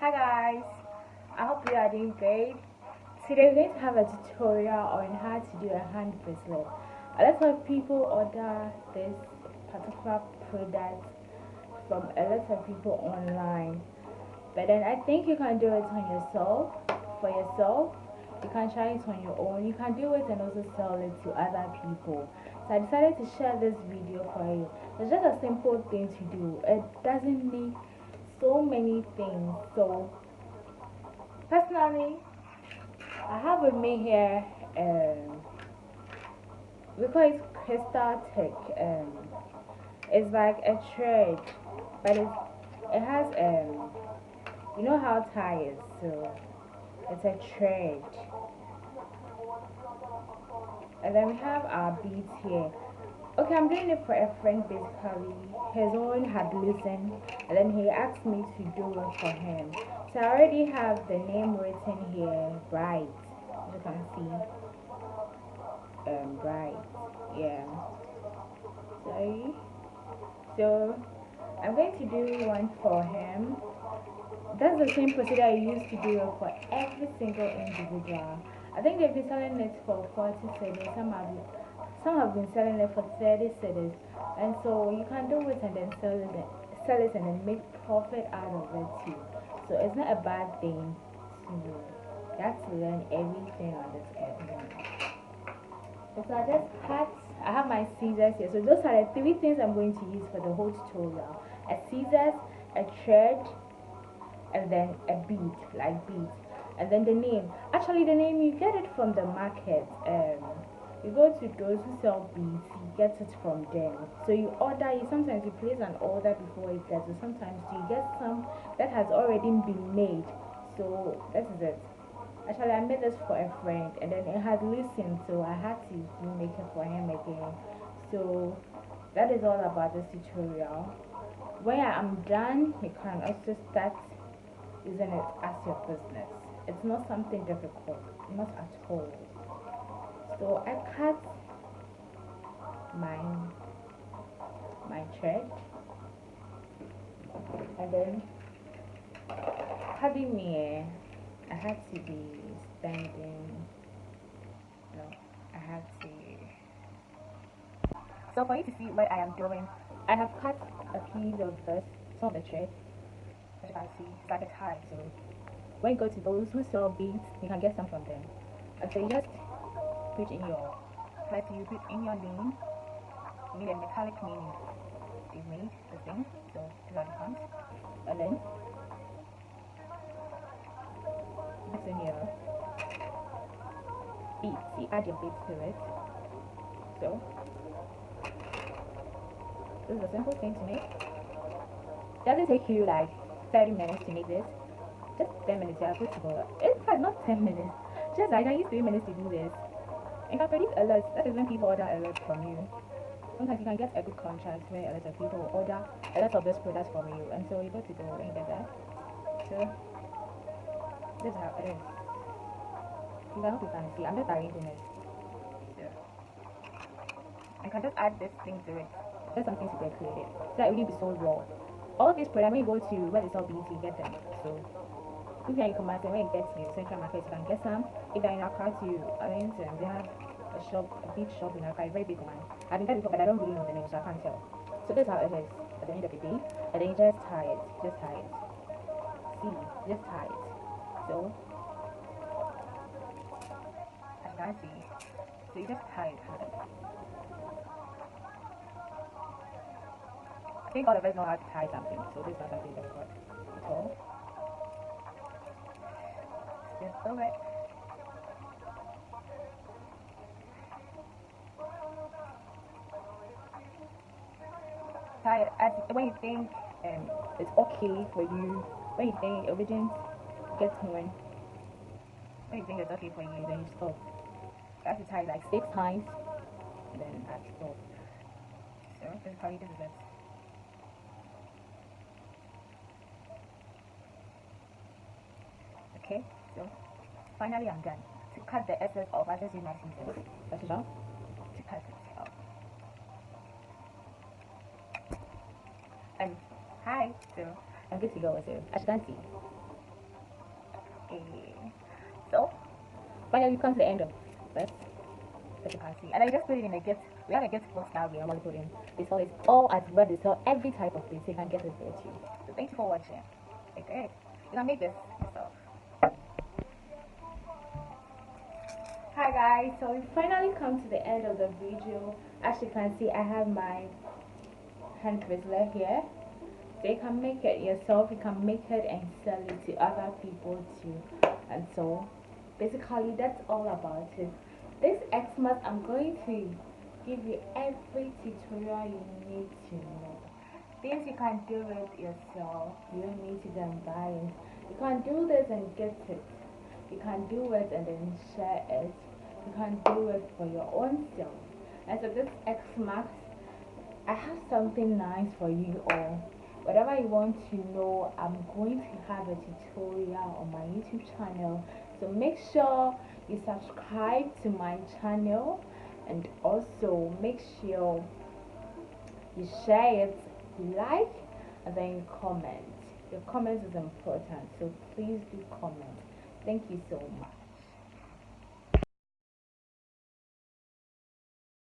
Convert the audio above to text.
Hi guys, I hope you are doing great. Today we're going to have a tutorial on how to do a hand bracelet. A lot of people order this particular product from a lot of people online, but then I think you can do it on yourself, for yourself. You can try it on your own. You can do it and also sell it to other people. So I decided to share this video for you. It's just a simple thing to do. It doesn't need so many things. So personally, I have with me here we call it crystal tech. It's like a thread, but it has you know how tie is, so it's a thread. And then we have our beads here. Okay, I'm doing it for a friend basically. His own had loosened and then he asked me to do it for him. So I already have the name written here, Bright. As you can see. Bright. Yeah. Sorry. So I'm going to do one for him. That's the same procedure I used to do it for every single individual. I think they've been selling it for 40 cedis. Some have been selling it for 30 cedis. And so you can do it and then sell it and then make profit out of it too. So it's not a bad thing to do. You have to learn everything on this earth. So I have my scissors here. So those are the three things I'm going to use for the whole tutorial. A scissors, a thread, and then a bead, like beads. And then the name. Actually the name you get it from the market. You go to those who sell beads, you get it from them. So you sometimes you place an order before it gets, or sometimes you get some that has already been made. So this is it. Actually, I made this for a friend, and then it had loosened, so I had to make it for him again. So that is all about this tutorial. When I am done, you can also start using it as your business. It's not something difficult, not at all. So I cut my thread, and then having me, I had to be standing. No, I had to. So for you to see what I am doing, I have cut a piece of this, some of the thread. As you can see, it's like a tie. So when you go to those who sell beads, you can get some from them. And so you just put in your, like you put in your name. You need a metallic name. They made the thing. So these are the comes. And then put in your beads. You add your beads to it. So this is a simple thing to make. Doesn't take you like 30 minutes to make this. Just 10 minutes, yeah, good to go. In fact, not 10 minutes. Just like I use 3 minutes to do this. In fact, for these alerts, that is when people order alerts from you. Sometimes you can get a good contract where a lot of people order a lot of those products from you, and so you go to go and get that. So this is how it is. I hope you can see. I'm just arranging it. So I can just add this thing to it. Just something to get created. So that it will be so raw. All these products, when you go to where they sell beads, you get them. So if you're in Kumasi, when you get to Central Market, you can get some. If you're in Accra, they have a shop, a big shop in Accra, a very big one. I've been there before, but I don't really know the name, so I can't tell. So that's how it is at the end of the day. And then you just tie it. Just tie it. See, just tie it. So, as you can see, so you just tie it. I think all of us know how to tie something, so this is not something difficult at all. Just do it. Tie it when you think it's okay for you, when you think everything gets going, when you think it's okay for you, then you stop. You have to tie it like 6 times and then I stop. So this is how you do this. Okay, so finally I'm done. To cut the excess off, I just use my scissors. That's enough to cut it off. And hi, so I'm good to go with it. As you can see, So finally we come to the end of this, as you can see, and I just put it in a gift. We have a gift box now. We normally put in. They sell it all at where they sell every type of thing, so you can get it there too. So thank you for watching. Okay, you can make this yourself. Hi guys, so we finally come to the end of the video. As you can see, I have my hand bracelet here. So you can make it yourself, you can make it and sell it to other people too. And so basically that's all about it. This Xmas, I'm going to give you every tutorial you need to know. Things you can do it yourself, you don't need to go and buy it. You can do this and get it. You can do it and then share it. You can do it for your own self. And so this Xmas, I have something nice for you all. Whatever you want to know, I'm going to have a tutorial on my YouTube channel. So make sure you subscribe to my channel, and also make sure you share it, like, and then comment. Your comments is important, so please do comment. Thank you so much.